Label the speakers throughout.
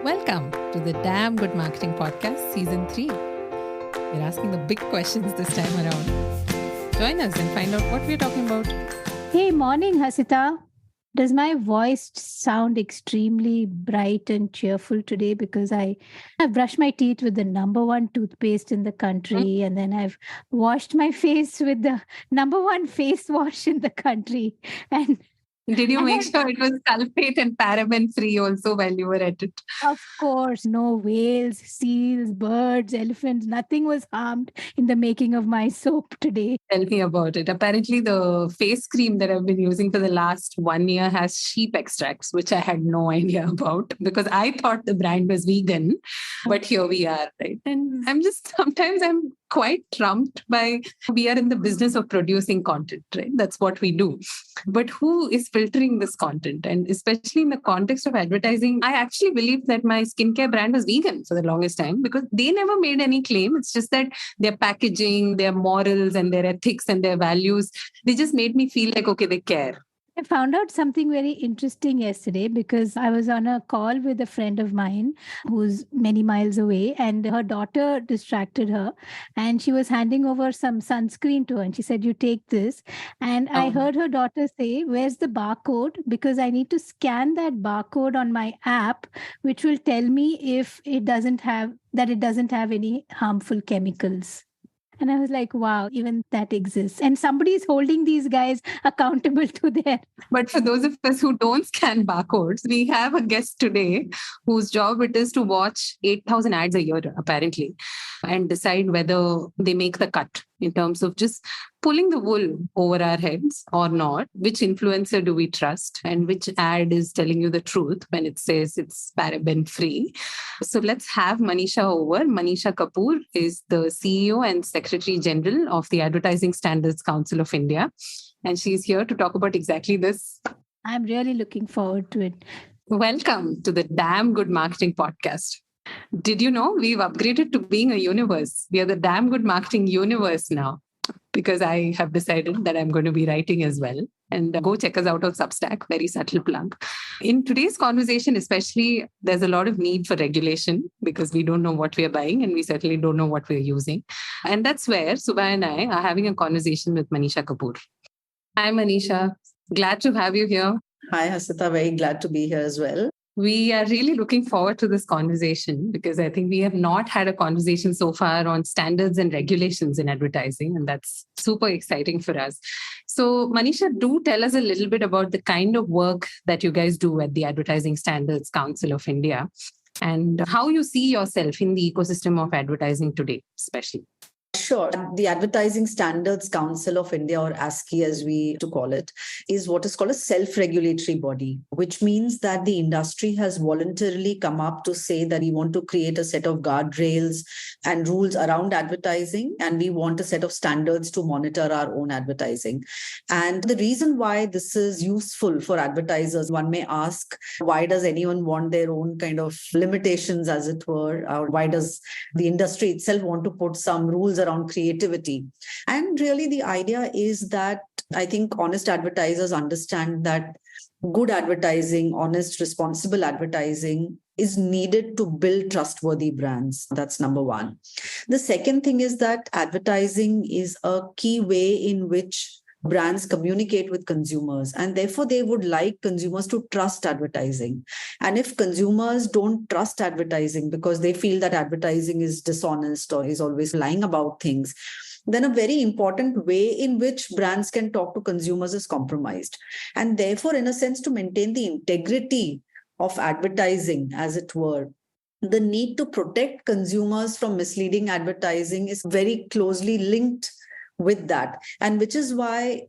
Speaker 1: Welcome to the Damn Good Marketing Podcast, Season 3. We're asking the big questions this time around. Join us and find out what we're talking about.
Speaker 2: Hey, morning, Hasita. Does my voice sound extremely bright and cheerful today? Because I brushed my teeth with the number one toothpaste in the country, and then I've washed my face with the number one face wash in the country. And
Speaker 1: Did you make sure it was sulfate and paraben free also while you were at it?
Speaker 2: of course, no whales, seals, birds, elephants, nothing was harmed in the making of my soap today.
Speaker 1: Tell me about it. Apparently, the face cream that I've been using for the last 1 year has sheep extracts, which I had no idea about because I thought the brand was vegan. But here we are, right? And sometimes I'm quite trumped by we are in the business of producing content, right? That's what we do. But who is filtering this content? And especially in the context of advertising, I actually believe that my skincare brand was vegan for the longest time because they never made any claim. It's just that their packaging, their morals and their ethics and their values, they just made me feel like, okay, they care.
Speaker 2: I found out something very interesting yesterday because I was on a call with a friend of mine who's many miles away, and her daughter distracted her and she was handing over some sunscreen to her. And she said, "You take this." And I heard her daughter say, "Where's the barcode? Because I need to scan that barcode on my app, which will tell me if it doesn't have any harmful chemicals." And I was like, wow, even that exists. And somebody's holding these guys accountable to their.
Speaker 1: But for those of us who don't scan barcodes, we have a guest today whose job it is to watch 8,000 ads a year, apparently, and decide whether they make the cut in terms of just pulling the wool over our heads or not. Which influencer do we trust and which ad is telling you the truth when it says it's paraben free? So let's have Manisha over. Manisha Kapoor is the CEO and Secretary General of the Advertising Standards Council of India. And she's here to talk about exactly this.
Speaker 2: I'm really looking forward to it.
Speaker 1: Welcome to the Damn Good Marketing Podcast. Did you know we've upgraded to being a universe? We are the Damn Good Marketing universe now because I have decided that I'm going to be writing as well. And go check us out on Substack, very subtle plug. In today's conversation, especially, there's a lot of need for regulation because we don't know what we are buying and we certainly don't know what we're using. And that's where Subha and I are having a conversation with Manisha Kapoor. Hi, Manisha. Glad to have you here.
Speaker 3: Hi, Hasita. Very glad to be here as well.
Speaker 1: We are really looking forward to this conversation because I think we have not had a conversation so far on standards and regulations in advertising, and that's super exciting for us. So, Manisha, do tell us a little bit about the kind of work that you guys do at the Advertising Standards Council of India and how you see yourself in the ecosystem of advertising today, especially.
Speaker 3: Sure. The Advertising Standards Council of India, or ASCI as we to call it, is what is called a self-regulatory body, which means that the industry has voluntarily come up to say that we want to create a set of guardrails and rules around advertising, and we want a set of standards to monitor our own advertising. And the reason why this is useful for advertisers, one may ask, why does anyone want their own kind of limitations, as it were? Or why does the industry itself want to put some rules around creativity? And really the idea is that I think honest advertisers understand that good advertising, honest, responsible advertising is needed to build trustworthy brands. That's number one. The second thing is that advertising is a key way in which brands communicate with consumers, and therefore they would like consumers to trust advertising. And if consumers don't trust advertising because they feel that advertising is dishonest or is always lying about things, then a very important way in which brands can talk to consumers is compromised. And therefore, in a sense, to maintain the integrity of advertising, as it were, the need to protect consumers from misleading advertising is very closely linked with that. And which is why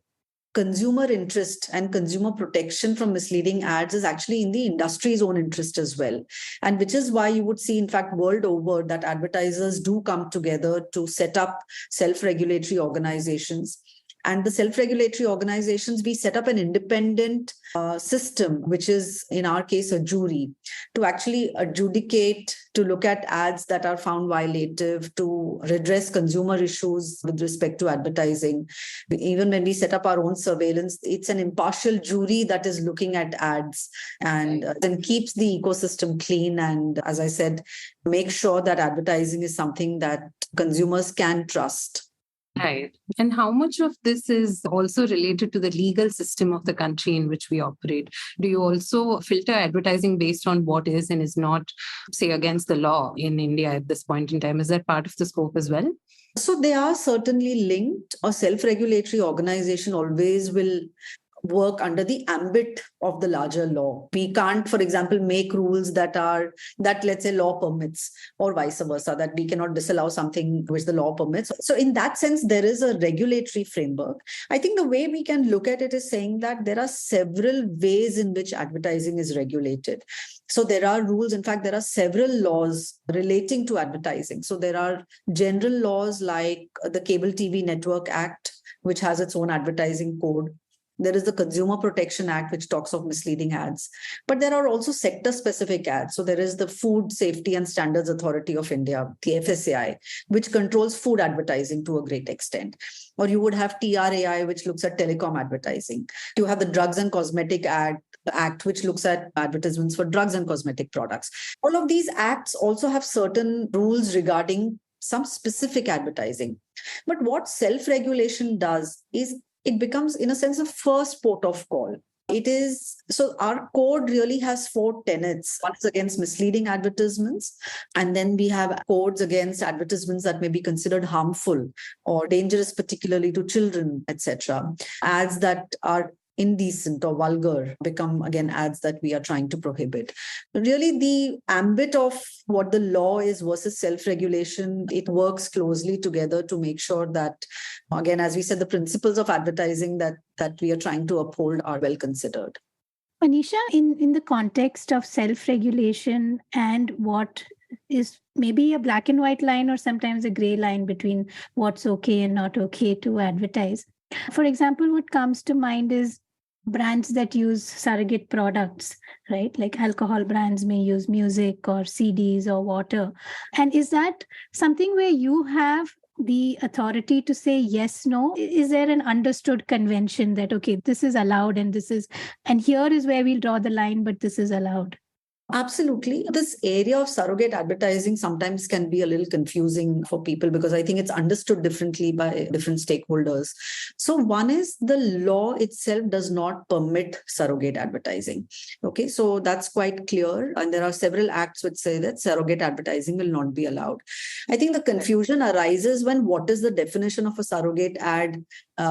Speaker 3: consumer interest and consumer protection from misleading ads is actually in the industry's own interest as well. And which is why you would see, in fact, world over, that advertisers do come together to set up self-regulatory organizations. And the self-regulatory organizations, we set up an independent system, which is in our case a jury, to actually adjudicate, to look at ads that are found violative, to redress consumer issues with respect to advertising. Even when we set up our own surveillance, it's an impartial jury that is looking at ads and then keeps the ecosystem clean. And as I said, make sure that advertising is something that consumers can trust.
Speaker 1: Right. And how much of this is also related to the legal system of the country in which we operate? Do you also filter advertising based on what is and is not, say, against the law in India at this point in time? Is that part of the scope as well?
Speaker 3: So they are certainly linked. A self-regulatory organization always will work under the ambit of the larger law. We can't, for example, make rules that let's say law permits, or vice versa, that we cannot disallow something which the law permits. So in that sense, there is a regulatory framework. I think the way we can look at it is saying that there are several ways in which advertising is regulated. So there are rules. In fact, there are several laws relating to advertising. So there are general laws like the Cable TV Network Act, which has its own advertising code. There is the Consumer Protection Act, which talks of misleading ads. But there are also sector-specific ads. So there is the Food Safety and Standards Authority of India, the FSAI, which controls food advertising to a great extent. Or you would have TRAI, which looks at telecom advertising. You have the Drugs and Cosmetic Act, which looks at advertisements for drugs and cosmetic products. All of these acts also have certain rules regarding some specific advertising. But what self-regulation does is it becomes, in a sense, a first port of call. It is, so our code really has 4 tenets. One is against misleading advertisements. And then we have codes against advertisements that may be considered harmful or dangerous, particularly to children, etc. Ads that are indecent or vulgar become, again, ads that we are trying to prohibit. Really, the ambit of what the law is versus self-regulation, it works closely together to make sure that, again, as we said, the principles of advertising that we are trying to uphold are well considered.
Speaker 2: Manisha, in the context of self-regulation and what is maybe a black and white line or sometimes a gray line between what's okay and not okay to advertise. For example, what comes to mind is brands that use surrogate products, right? Like alcohol brands may use music or CDs or water. And is that something where you have the authority to say yes, no? Is there an understood convention that, okay, this is allowed and here is where we'll draw the line, but this is allowed?
Speaker 3: Absolutely. This area of surrogate advertising sometimes can be a little confusing for people because I think it's understood differently by different stakeholders. So one is the law itself does not permit surrogate advertising. Okay, so that's quite clear. And there are several acts which say that surrogate advertising will not be allowed. I think the confusion arises when what is the definition of a surrogate ad?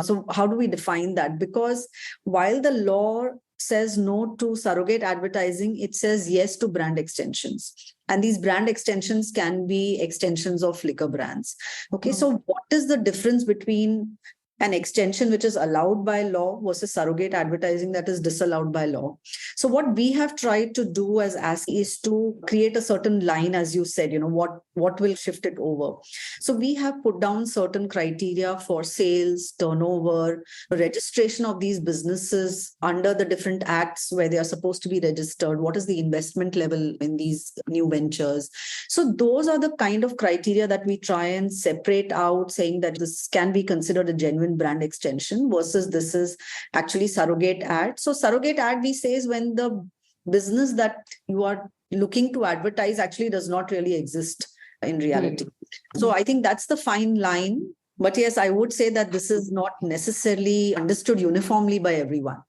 Speaker 3: So how do we define that? Because while the law says no to surrogate advertising, it says yes to brand extensions. And these brand extensions can be extensions of liquor brands. Okay, so what is the difference between an extension which is allowed by law versus surrogate advertising that is disallowed by law? So what we have tried to do as ASCI is to create a certain line, as you said, what will shift it over. So we have put down certain criteria for sales, turnover, registration of these businesses under the different acts where they are supposed to be registered. What is the investment level in these new ventures? So those are the kind of criteria that we try and separate out, saying that this can be considered a genuine brand extension versus this is actually surrogate ad. So surrogate ad, we say, is when the business that you are looking to advertise actually does not really exist in reality. So I think that's the fine line. But yes, I would say that this is not necessarily understood uniformly by everyone.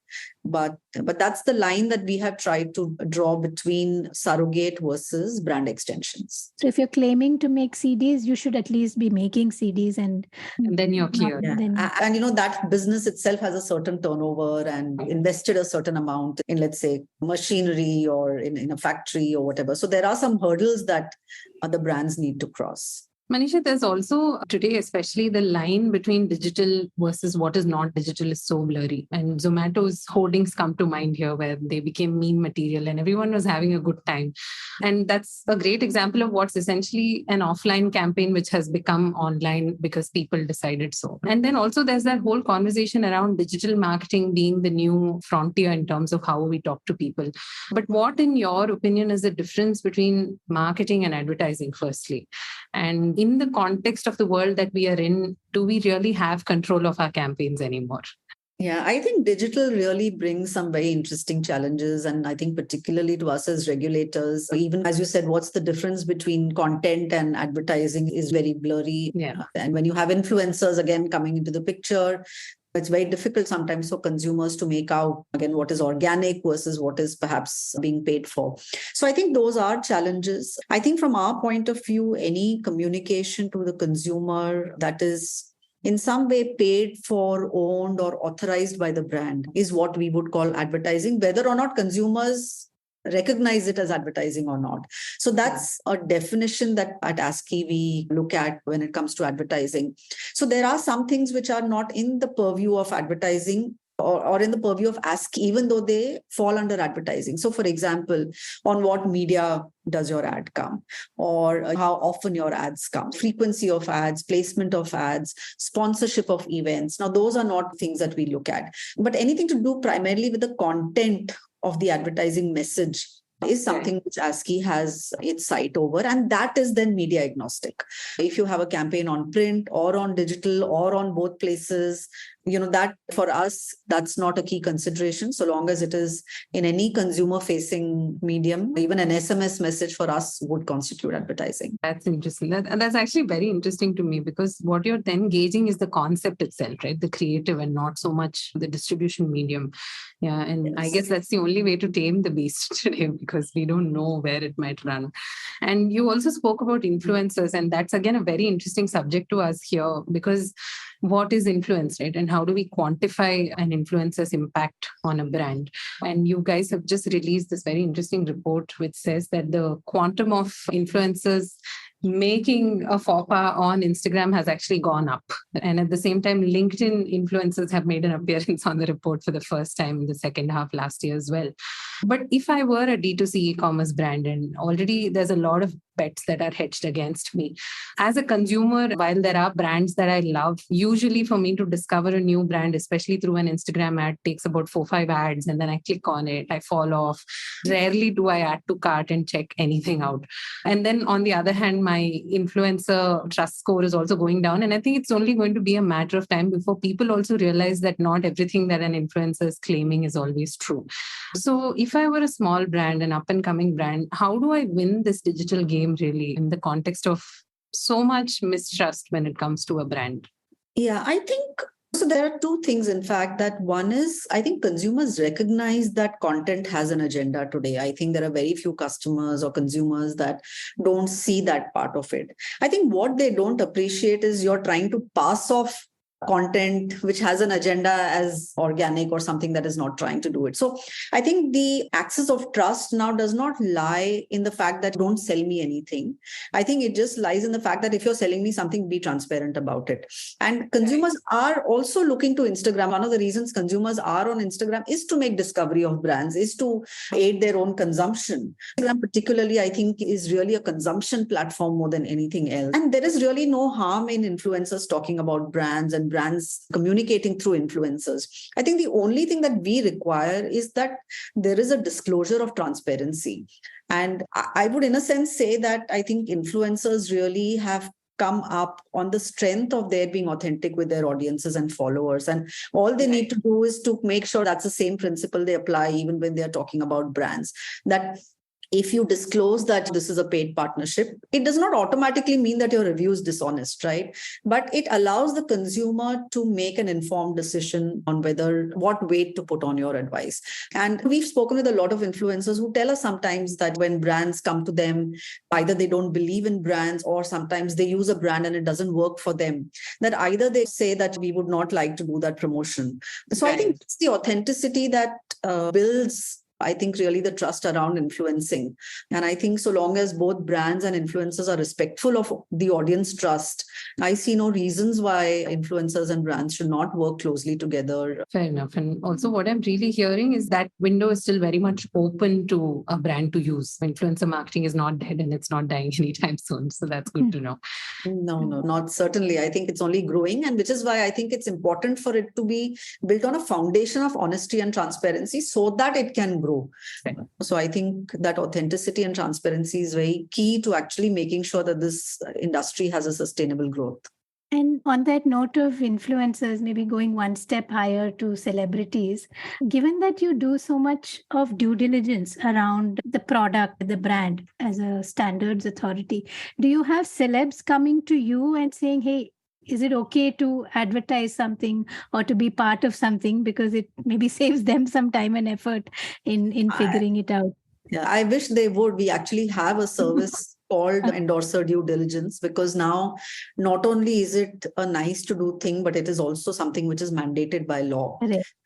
Speaker 3: But that's the line that we have tried to draw between surrogate versus brand extensions.
Speaker 2: So if you're claiming to make CDs, you should at least be making CDs and
Speaker 1: then you're clear.
Speaker 3: Yeah. And that business itself has a certain turnover and invested a certain amount in, let's say, machinery or in a factory or whatever. So there are some hurdles that the brands need to cross.
Speaker 1: Manisha, there's also today, especially the line between digital versus what is not digital is so blurry. And Zomato's hoardings come to mind here where they became meme material and everyone was having a good time. And that's a great example of what's essentially an offline campaign which has become online because people decided so. And then also there's that whole conversation around digital marketing being the new frontier in terms of how we talk to people. But what, in your opinion, is the difference between marketing and advertising, firstly? And in the context of the world that we are in, do we really have control of our campaigns anymore?
Speaker 3: Yeah, I think digital really brings some very interesting challenges. And I think particularly to us as regulators, even as you said, what's the difference between content and advertising is very blurry.
Speaker 1: Yeah.
Speaker 3: And when you have influencers again coming into the picture, it's very difficult sometimes for consumers to make out, again, what is organic versus what is perhaps being paid for. So I think those are challenges. I think from our point of view, any communication to the consumer that is in some way paid for, owned, or authorized by the brand is what we would call advertising, whether or not consumers recognize it as advertising or not. So that's a definition that at ASCI we look at when it comes to advertising. So there are some things which are not in the purview of advertising or in the purview of ASCI, even though they fall under advertising. So for example, on what media does your ad come, or how often your ads come, frequency of ads, placement of ads, sponsorship of events. Now, those are not things that we look at, but anything to do primarily with the content of the advertising message is something which ASCI has its sight over, and that is then media agnostic. If you have a campaign on print or on digital or on both places, that for us, that's not a key consideration so long as it is in any consumer facing medium. Even an SMS message for us would constitute advertising.
Speaker 1: That's interesting. That's actually very interesting to me, because what you're then gauging is the concept itself, right? The creative, and not so much the distribution medium. Yeah. And yes, I guess that's the only way to tame the beast today, because we don't know where it might run. And you also spoke about influencers, and that's again a very interesting subject to us here, because what is influence, right? And how do we quantify an influencer's impact on a brand? And you guys have just released this very interesting report which says that the quantum of influencers making a faux pas on Instagram has actually gone up. And at the same time, LinkedIn influencers have made an appearance on the report for the first time in the second half last year as well. But if I were a D2C e-commerce brand, and already there's a lot of bets that are hedged against me. As a consumer, while there are brands that I love, usually for me to discover a new brand, especially through an Instagram ad, takes about 4-5 ads, and then I click on it, I fall off. Rarely do I add to cart and check anything out. And then on the other hand, my influencer trust score is also going down. And I think it's only going to be a matter of time before people also realize that not everything that an influencer is claiming is always true. So if I were a small brand, an up and coming brand, how do I win this digital game really in the context of so much mistrust when it comes to a brand?
Speaker 3: Yeah, I think so. There are two things, in fact, that one is, I think consumers recognize that content has an agenda today. I think there are very few customers or consumers that don't see that part of it. I think what they don't appreciate is you're trying to pass off content which has an agenda as organic or something that is not trying to do it. So I think the axis of trust now does not lie in the fact that don't sell me anything. I think it just lies in the fact that if you're selling me something, be transparent about it. And consumers are also looking to Instagram. One of the reasons consumers are on Instagram is to make discovery of brands, is to aid their own consumption. Instagram particularly, I think, is really a consumption platform more than anything else. And there is really no harm in influencers talking about brands and brands communicating through influencers. I think the only thing that we require is that there is a disclosure of transparency. And I would, in a sense, say that I think influencers really have come up on the strength of their being authentic with their audiences and followers. And all they need to do is to make sure that's the same principle they apply even when they're talking about brands. That if you disclose that this is a paid partnership, it does not automatically mean that your review is dishonest, right? But it allows the consumer to make an informed decision on what weight to put on your advice. And we've spoken with a lot of influencers who tell us sometimes that when brands come to them, either they don't believe in brands or sometimes they use a brand and it doesn't work for them, that either they say that we would not like to do that promotion. So I think it's the authenticity that builds I think really the trust around influencing. And I think so long as both brands and influencers are respectful of the audience trust, I see no reasons why influencers and brands should not work closely together.
Speaker 1: Fair enough. And also what I'm really hearing is that window is still very much open to a brand to use. Influencer marketing is not dead and it's not dying anytime soon. So that's good to know.
Speaker 3: No, not certainly. I think it's only growing, and which is why I think it's important for it to be built on a foundation of honesty and transparency so that it can grow.
Speaker 1: Right.
Speaker 3: So I think that authenticity and transparency is very key to actually making sure that this industry has a sustainable growth.
Speaker 2: And on that note of influencers, maybe going one step higher to celebrities, given that you do so much of due diligence around the product, the brand as a standards authority, do you have celebs coming to you and saying, hey, is it okay to advertise something or to be part of something because it maybe saves them some time and effort in figuring it out?
Speaker 3: Yeah, I wish they would. We actually have a service called endorser due diligence, because now not only is it a nice to do thing, but it is also something which is mandated by law,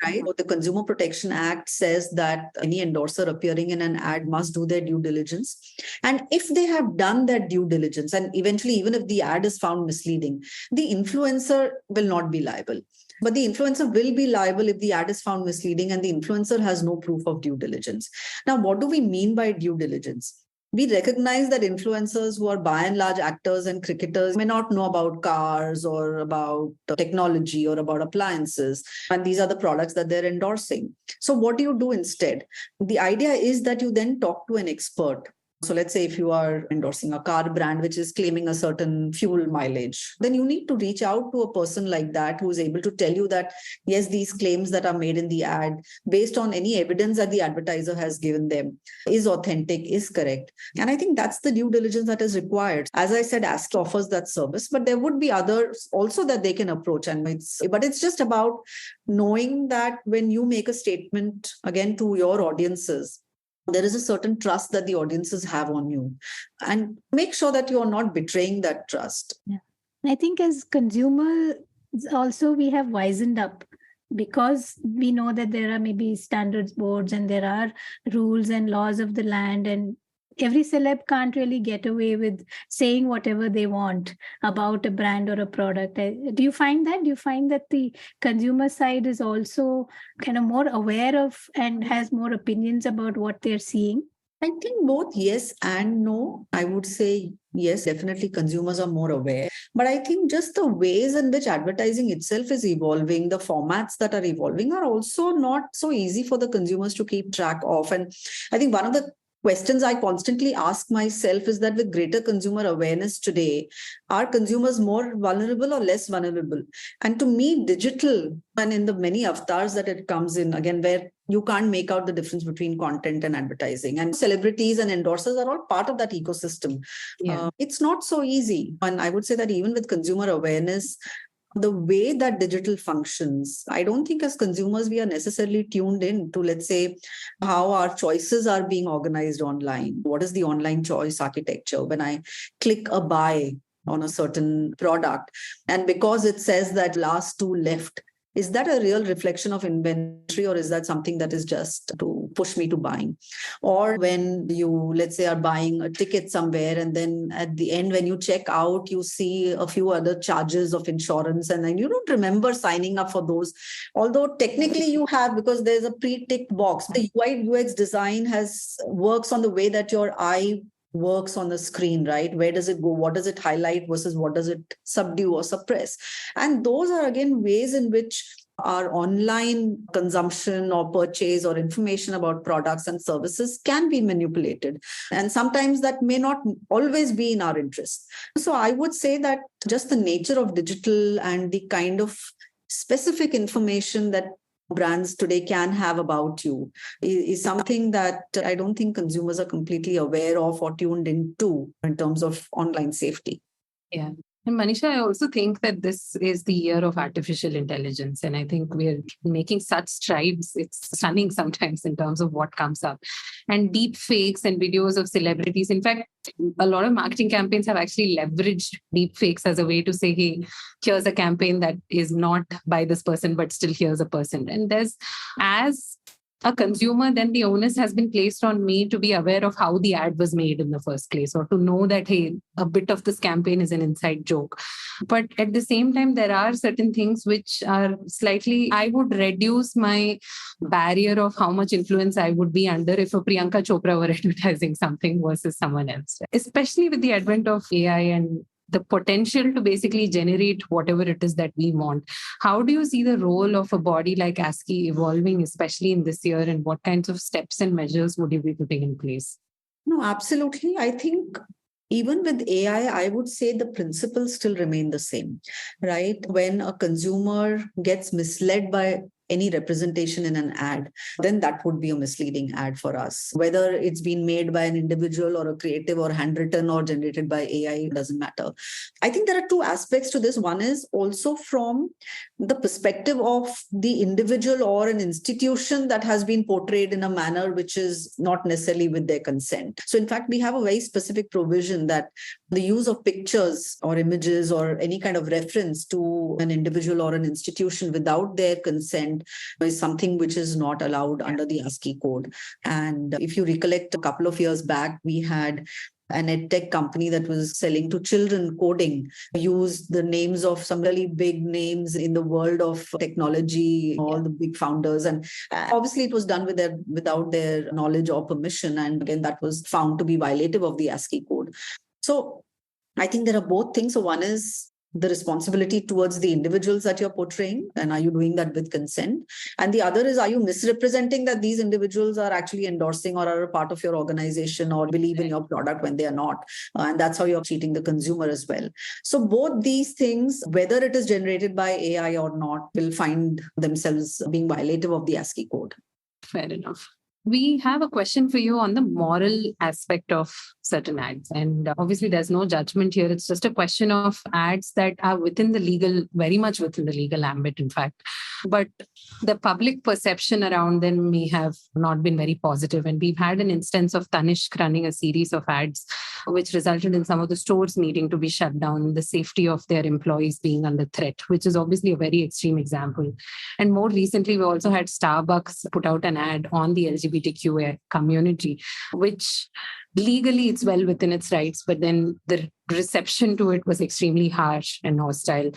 Speaker 3: right? So the Consumer Protection Act says that any endorser appearing in an ad must do their due diligence. And if they have done that due diligence, and eventually even if the ad is found misleading, the influencer will not be liable. But the influencer will be liable if the ad is found misleading and the influencer has no proof of due diligence. Now, what do we mean by due diligence? We recognize that influencers who are by and large actors and cricketers may not know about cars or about technology or about appliances. And these are the products that they're endorsing. So what do you do instead? The idea is that you then talk to an expert. So let's say if you are endorsing a car brand which is claiming a certain fuel mileage, then you need to reach out to a person like that who is able to tell you that, yes, these claims that are made in the ad, based on any evidence that the advertiser has given them, is authentic, is correct. And I think that's the due diligence that is required. As I said, ASCI offers that service, but there would be others also that they can approach. But it's just about knowing that when you make a statement, again, to your audiences, there is a certain trust that the audiences have on you, and make sure that you are not betraying that trust.
Speaker 2: Yeah. I think as consumers also, we have wisened up because we know that there are maybe standards boards and there are rules and laws of the land, and every celeb can't really get away with saying whatever they want about a brand or a product. Do you find that? Do you find that the consumer side is also kind of more aware of and has more opinions about what they're seeing?
Speaker 3: I think both yes and no. I would say yes, definitely consumers are more aware. But I think just the ways in which advertising itself is evolving, the formats that are evolving are also not so easy for the consumers to keep track of. And I think one of the questions I constantly ask myself is that with greater consumer awareness today, are consumers more vulnerable or less vulnerable? And to me, digital, and in the many avatars that it comes in, again, where you can't make out the difference between content and advertising, and celebrities and endorsers are all part of that ecosystem.
Speaker 1: Yeah.
Speaker 3: It's not so easy. And I would say that even with consumer awareness, the way that digital functions, I don't think as consumers we are necessarily tuned in to, let's say, how our choices are being organized online. What is the online choice architecture? When I click a buy on a certain product, and because it says that last two left, is that a real reflection of inventory, or is that something that is just to push me to buying? Or when you, let's say, are buying a ticket somewhere, and then at the end, when you check out, you see a few other charges of insurance, and then you don't remember signing up for those. Although technically you have, because there's a pre-ticked box. The UI UX design works on the way that your eye works on the screen, right? Where does it go? What does it highlight versus what does it subdue or suppress? And those are, again, ways in which our online consumption or purchase or information about products and services can be manipulated. And sometimes that may not always be in our interest. So I would say that just the nature of digital and the kind of specific information that brands today can have about you is something that I don't think consumers are completely aware of or tuned into in terms of online safety.
Speaker 1: Yeah. And Manisha, I also think that this is the year of artificial intelligence. And I think we're making such strides. It's stunning sometimes in terms of what comes up. And deep fakes and videos of celebrities. In fact, a lot of marketing campaigns have actually leveraged deep fakes as a way to say, hey, here's a campaign that is not by this person, but still here's a person. And as a consumer, then the onus has been placed on me to be aware of how the ad was made in the first place, or to know that, hey, a bit of this campaign is an inside joke. But at the same time, there are certain things which are slightly, I would reduce my barrier of how much influence I would be under if a Priyanka Chopra were advertising something versus someone else, especially with the advent of AI and the potential to basically generate whatever it is that we want. How do you see the role of a body like ASCI evolving, especially in this year, and what kinds of steps and measures would you be putting in place?
Speaker 3: No, absolutely. I think even with AI, I would say the principles still remain the same, right? When a consumer gets misled by any representation in an ad, then that would be a misleading ad for us. Whether it's been made by an individual or a creative or handwritten or generated by AI, it doesn't matter. I think there are two aspects to this. One is also from the perspective of the individual or an institution that has been portrayed in a manner which is not necessarily with their consent. So in fact, we have a very specific provision that the use of pictures or images or any kind of reference to an individual or an institution without their consent is something which is not allowed under the ASCI code. And if you recollect, a couple of years back, we had an edtech company that was selling to children coding, used the names of some really big names in the world of technology, all the big founders. And obviously it was done without their knowledge or permission. And again, that was found to be violative of the ASCI code. So I think there are both things. So one is the responsibility towards the individuals that you're portraying, and are you doing that with consent? And the other is, are you misrepresenting that these individuals are actually endorsing or are a part of your organization or believe in your product when they are not? And that's how you're cheating the consumer as well. So both these things, whether it is generated by AI or not, will find themselves being violative of the ASCI code.
Speaker 1: Fair enough. We have a question for you on the moral aspect of certain ads. And obviously, there's no judgment here. It's just a question of ads that are within the legal, very much within the legal ambit, in fact. But the public perception around them may have not been very positive. And we've had an instance of Tanishq running a series of ads, which resulted in some of the stores needing to be shut down, the safety of their employees being under threat, which is obviously a very extreme example. And more recently, we also had Starbucks put out an ad on the LGBTQ community, which legally it's well within its rights, but then the reception to it was extremely harsh and hostile.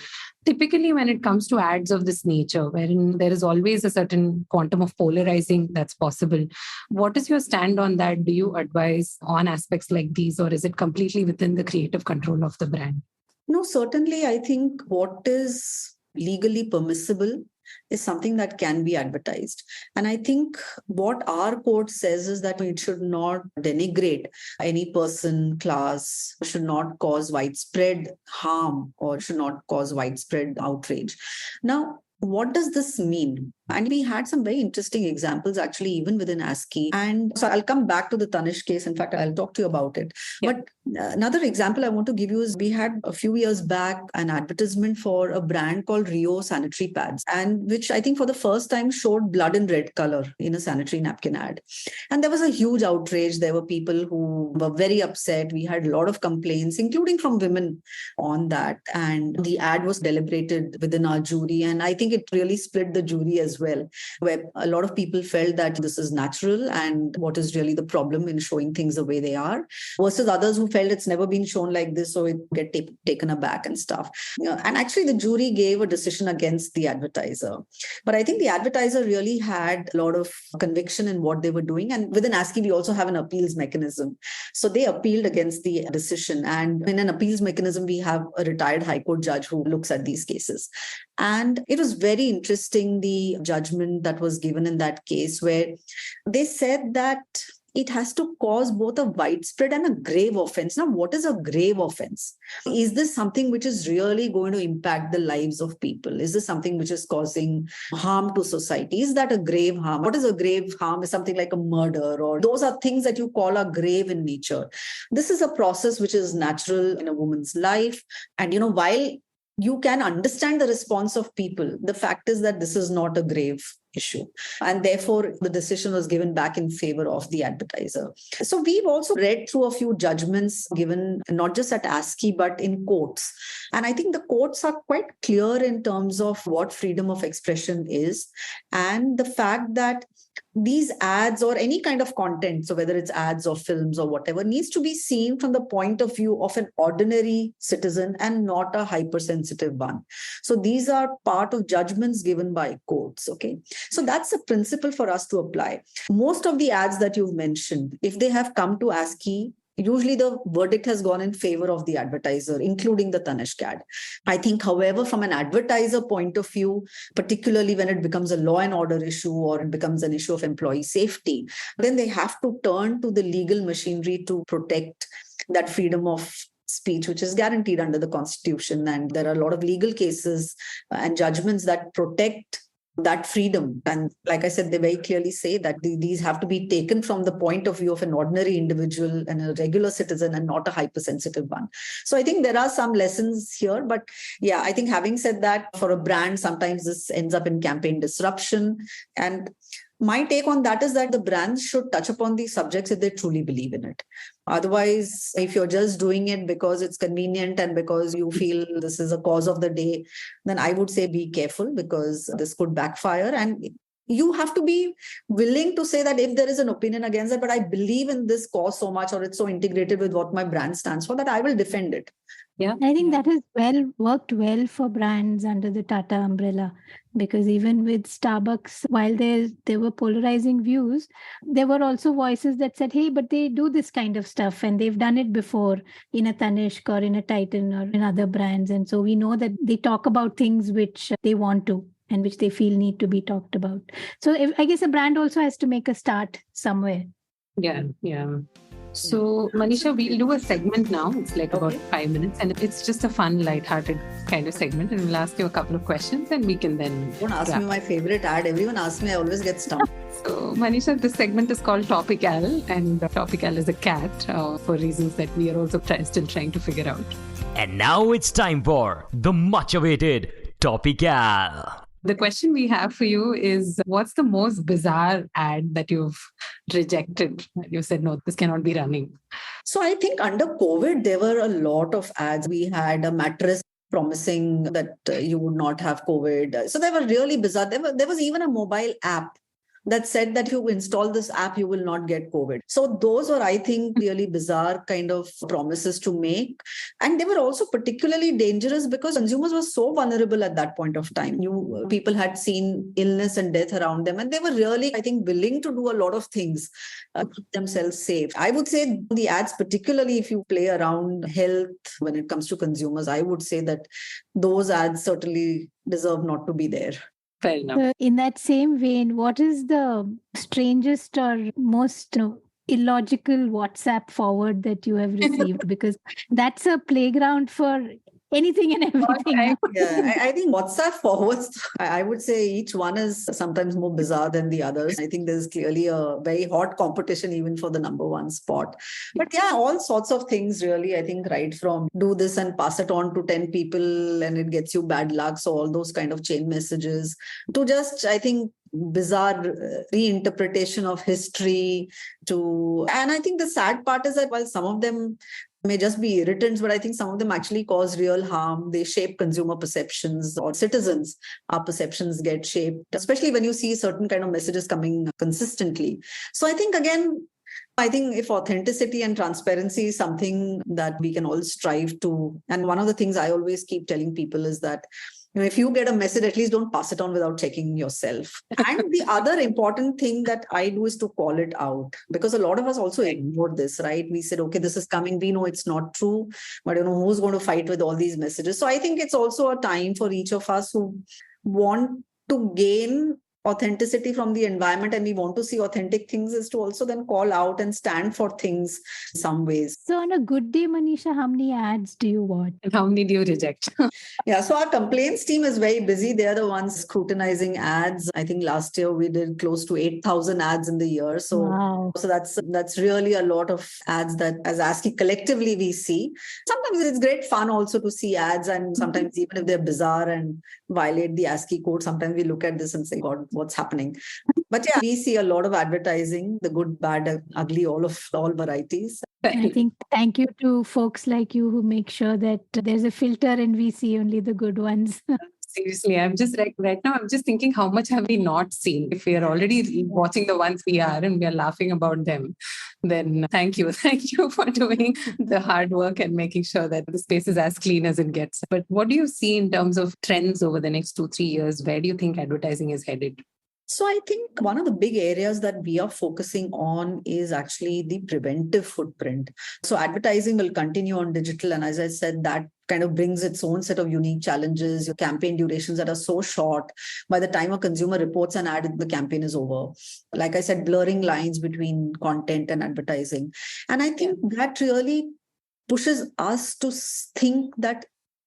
Speaker 1: Typically, when it comes to ads of this nature, wherein there is always a certain quantum of polarizing that's possible, what is your stand on that? Do you advise on aspects like these, or is it completely within the creative control of the brand?
Speaker 3: No, certainly, I think what is legally permissible is something that can be advertised. And I think what our code says is that it should not denigrate any person, class, should not cause widespread harm, or should not cause widespread outrage. Now, what does this mean? And we had some very interesting examples actually, even within ASCI. And so I'll come back to the Tanishq case. In fact, I'll talk to you about it. Yeah. But another example I want to give you is we had a few years back an advertisement for a brand called Rio sanitary pads, and which I think for the first time showed blood in red color in a sanitary napkin ad. And there was a huge outrage. There were people who were very upset. We had a lot of complaints, including from women on that. And the ad was deliberated within our jury. And I think it really split the jury as well, where a lot of people felt that this is natural and what is really the problem in showing things the way they are, versus others who felt it's never been shown like this, so it get taken aback and stuff. And actually the jury gave a decision against the advertiser. But I think the advertiser really had a lot of conviction in what they were doing. And within ASCI, we also have an appeals mechanism. So they appealed against the decision. And in an appeals mechanism, we have a retired High Court judge who looks at these cases. And it was very interesting, the judgment that was given in that case, where they said that it has to cause both a widespread and a grave offense. Now, what is a grave offense? Is this something which is really going to impact the lives of people? Is this something which is causing harm to society? Is that a grave harm? What is a grave harm? Is something like a murder, or those are things that you call are grave in nature. This is a process which is natural in a woman's life. And, while you can understand the response of people, the fact is that this is not a grave issue. And therefore, the decision was given back in favor of the advertiser. So we've also read through a few judgments given not just at ASCI, but in courts. And I think the courts are quite clear in terms of what freedom of expression is, and the fact that these ads or any kind of content, so whether it's ads or films or whatever, needs to be seen from the point of view of an ordinary citizen and not a hypersensitive one. So these are part of judgments given by courts. Okay. So that's a principle for us to apply. Most of the ads that you've mentioned, if they have come to ASCI, usually the verdict has gone in favor of the advertiser, including the Tanishq ad. I think, however, from an advertiser point of view, particularly when it becomes a law and order issue or it becomes an issue of employee safety, then they have to turn to the legal machinery to protect that freedom of speech, which is guaranteed under the Constitution. And there are a lot of legal cases and judgments that protect that freedom. And like I said, they very clearly say that these have to be taken from the point of view of an ordinary individual and a regular citizen and not a hypersensitive one. So I think there are some lessons here. But yeah, I think having said that, for a brand, sometimes this ends up in campaign disruption. And my take on that is that the brands should touch upon these subjects if they truly believe in it. Otherwise, if you're just doing it because it's convenient and because you feel this is a cause of the day, then I would say be careful, because this could backfire. And you have to be willing to say that if there is an opinion against it, but I believe in this cause so much, or it's so integrated with what my brand stands for, that I will defend it.
Speaker 2: Yeah, I think that has worked well for brands under the Tata umbrella, because even with Starbucks, while there were polarizing views, there were also voices that said, hey, but they do this kind of stuff and they've done it before in a Tanishq or in a Titan or in other brands. And so we know that they talk about things which they want to and which they feel need to be talked about. So I guess a brand also has to make a start somewhere.
Speaker 1: Yeah. So, Manisha, we'll do a segment now. It's like about 5 minutes, and it's just a fun, light-hearted kind of segment. And we'll ask you a couple of questions, and we can then.
Speaker 3: Don't ask me my favorite ad. Everyone asks me. I always get stumped.
Speaker 1: So, Manisha, this segment is called Topical, and Topical is a cat for reasons that we are also still trying to figure out.
Speaker 4: And now it's time for the much-awaited Topical.
Speaker 1: The question we have for you is, what's the most bizarre ad that you've rejected? You said, no, this cannot be running.
Speaker 3: So I think under COVID, there were a lot of ads. We had a mattress promising that you would not have COVID. So they were really bizarre. There was even a mobile app that said that if you install this app, you will not get COVID. So those were, I think, really bizarre kind of promises to make. And they were also particularly dangerous because consumers were so vulnerable at that point of time. People had seen illness and death around them. And they were really, I think, willing to do a lot of things to keep themselves safe. I would say the ads, particularly if you play around health when it comes to consumers, I would say that those ads certainly deserve not to be there.
Speaker 1: Fair enough.
Speaker 2: In that same vein, what is the strangest or most illogical WhatsApp forward that you have received? Because that's a playground for anything and everything.
Speaker 3: Yeah, I think WhatsApp forwards, I would say each one is sometimes more bizarre than the others. I think there's clearly a very hot competition even for the number one spot. But yeah, all sorts of things really, I think, right from do this and pass it on to 10 people and it gets you bad luck. So all those kind of chain messages to just, I think, bizarre reinterpretation of history and I think the sad part is that while some of them may just be irritants, but I think some of them actually cause real harm. They shape consumer perceptions, or citizens, our perceptions get shaped, especially when you see certain kind of messages coming consistently. So I think, again, if authenticity and transparency is something that we can all strive to, and one of the things I always keep telling people is that if you get a message, at least don't pass it on without checking yourself. And the other important thing that I do is to call it out, because a lot of us also ignored this, right? We said, okay, this is coming. We know it's not true, but who's going to fight with all these messages? So I think it's also a time for each of us who want to gain authenticity from the environment and we want to see authentic things, is to also then call out and stand for things in some ways.
Speaker 2: So on a good day, Manisha, how many ads do you watch?
Speaker 1: And how many do you reject?
Speaker 3: Yeah, so our complaints team is very busy. They're the ones scrutinizing ads. I think last year we did close to 8,000 ads in the year. So,
Speaker 2: wow.
Speaker 3: So that's really a lot of ads that as ASCI collectively we see. Sometimes it's great fun also to see ads, and sometimes even if they're bizarre and violate the ASCI code, sometimes we look at this and say, God, what's happening? But yeah, we see a lot of advertising, the good, bad, ugly, all varieties.
Speaker 2: I think thank you to folks like you who make sure that there's a filter and we see only the good ones.
Speaker 1: Seriously, I'm just right now, I'm just thinking how much have we not seen? If we are already watching the ones we are and we are laughing about them, then thank you. Thank you for doing the hard work and making sure that the space is as clean as it gets. But what do you see in terms of trends over the next 2-3 years? Where do you think advertising is headed?
Speaker 3: So I think one of the big areas that we are focusing on is actually the preventive footprint. So advertising will continue on digital. And as I said, that kind of brings its own set of unique challenges, your campaign durations that are so short. By the time a consumer reports an ad, the campaign is over. Like I said, blurring lines between content and advertising. And I think that really pushes us to think that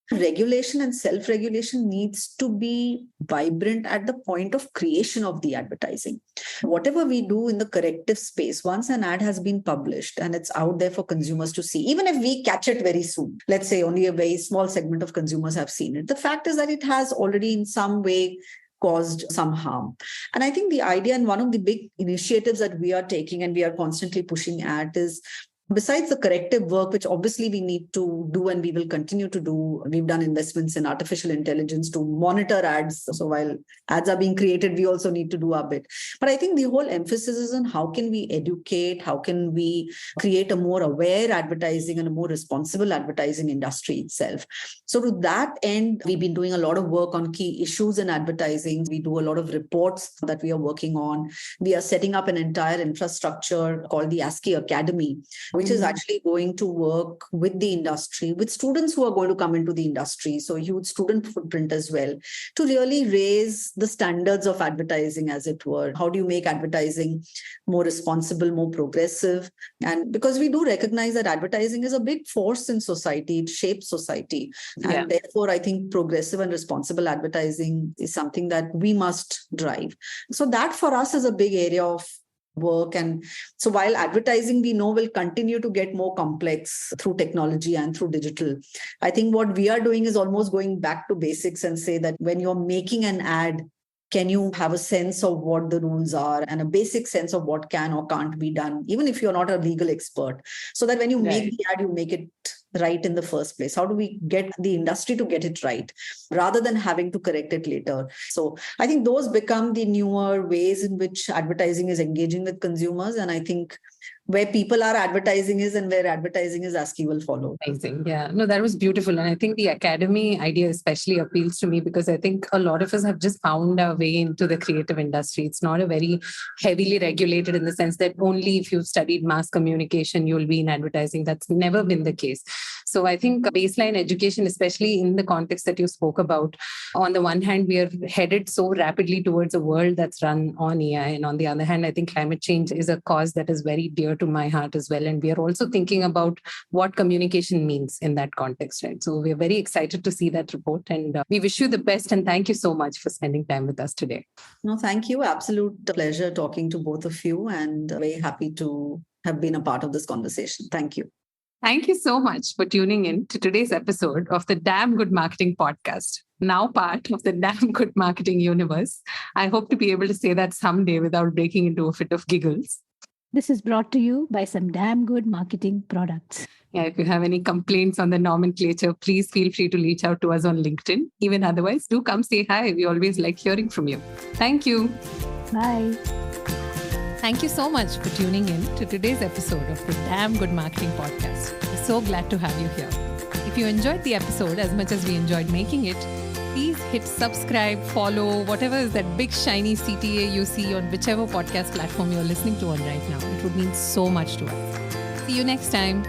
Speaker 3: regulation and self-regulation needs to be vibrant at the point of creation of the advertising. Whatever we do in the corrective space, once an ad has been published and it's out there for consumers to see, even if we catch it very soon, let's say only a very small segment of consumers have seen it, the fact is that it has already in some way caused some harm. And I think the idea and one of the big initiatives that we are taking and we are constantly pushing at is, besides the corrective work, which obviously we need to do and we will continue to do, we've done investments in artificial intelligence to monitor ads. So while ads are being created, we also need to do our bit. But I think the whole emphasis is on how can we educate, how can we create a more aware advertising and a more responsible advertising industry itself. So to that end, we've been doing a lot of work on key issues in advertising. We do a lot of reports that we are working on. We are setting up an entire infrastructure called the ASCI Academy, which is actually going to work with the industry, with students who are going to come into the industry. So a huge student footprint as well, to really raise the standards of advertising, as it were. How do you make advertising more responsible, more progressive? And because we do recognize that advertising is a big force in society, it shapes society. And therefore, I think progressive and responsible advertising is something that we must drive. So that for us is a big area of work. And so while advertising, we know, will continue to get more complex through technology and through digital, I think what we are doing is almost going back to basics and say that when you're making an ad, can you have a sense of what the rules are and a basic sense of what can or can't be done, even if you're not a legal expert, so that when you make the ad, you make it right in the first place? How do we get the industry to get it right rather than having to correct it later? So I think those become the newer ways in which advertising is engaging with consumers. And I think where people are, advertising is, and where advertising is, ASCI will follow.
Speaker 1: Amazing. Yeah. No, that was beautiful. And I think the academy idea especially appeals to me because I think a lot of us have just found our way into the creative industry. It's not a very heavily regulated in the sense that only if you've studied mass communication, you'll be in advertising. That's never been the case. So I think baseline education, especially in the context that you spoke about, on the one hand, we are headed so rapidly towards a world that's run on AI. And on the other hand, I think climate change is a cause that is very dear to my heart as well. And we are also thinking about what communication means in that context, right? So we're very excited to see that report and we wish you the best. And thank you so much for spending time with us today.
Speaker 3: No, thank you. Absolute pleasure talking to both of you and very happy to have been a part of this conversation. Thank you.
Speaker 1: Thank you so much for tuning in to today's episode of the Damn Good Marketing Podcast, now part of the Damn Good Marketing universe. I hope to be able to say that someday without breaking into a fit of giggles.
Speaker 2: This is brought to you by some damn good marketing products.
Speaker 1: Yeah, if you have any complaints on the nomenclature, please feel free to reach out to us on LinkedIn. Even otherwise, do come say hi. We always like hearing from you. Thank you.
Speaker 2: Bye.
Speaker 1: Thank you so much for tuning in to today's episode of the Damn Good Marketing Podcast. We're so glad to have you here. If you enjoyed the episode as much as we enjoyed making it, please hit subscribe, follow, whatever is that big shiny CTA you see on whichever podcast platform you're listening to on right now. It would mean so much to us. See you next time.